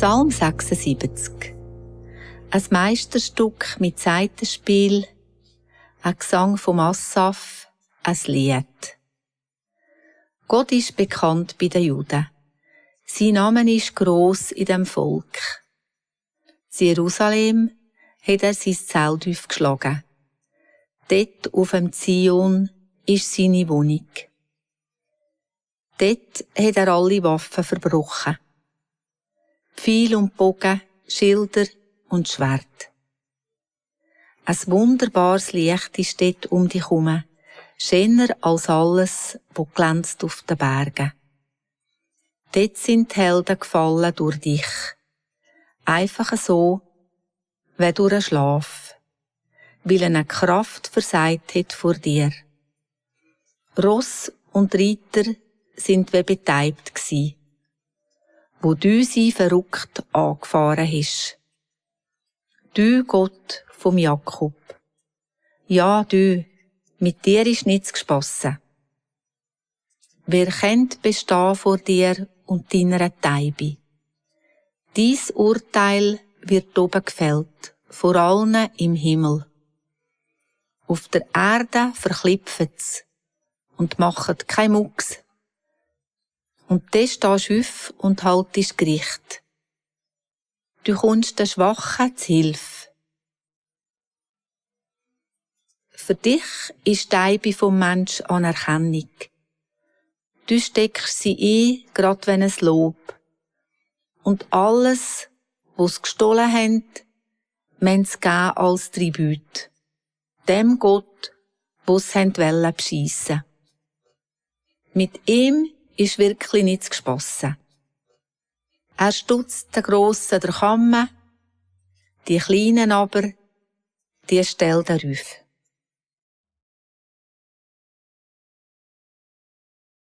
Psalm 76. Ein Meisterstück mit Saitenspiel, ein Gesang vom Assaf, ein Lied. Gott ist bekannt bei den Juden. Sein Name ist gross in dem Volk. In Jerusalem hat er sein Zelt aufgeschlagen. Dort auf dem Zion ist seine Wohnung. Dort hat er alle Waffen verbrochen. Pfeil und Bogen, Schilder und Schwert. Ein wunderbares Licht ist dort um dich herum, schöner als alles, was glänzt auf den Bergen. Dort sind die Helden gefallen durch dich. Einfach so, wie durch einen Schlaf, weil eine Kraft versagt hat vor dir. Ross und Reiter sind wie betäubt gsi, wo du sie verrückt angefahren hast. Du Gott vom Jakob. Ja, du, mit dir ist nichts gespassen. Wer kennt bestehen vor dir und deiner Teibe? Dies Urteil wird oben gefällt, vor allen im Himmel. Auf der Erde verklipft's und machet kein Mucks. Und dann stehst du auf und haltest Gericht. Du kommst den Schwachen zu Hilfe. Für dich ist die Eibe vom Mensch Anerkennung. Du steckst sie ein, grad wenn es Lob. Und alles, was sie gestohlen haben, müssen sie geben als Tribut. Dem Gott, was sie beschissen wollten. Mit ihm ist wirklich nichts gespassen. Er stutzt den Grossen der Kamme, die Kleinen aber, die stellt er auf.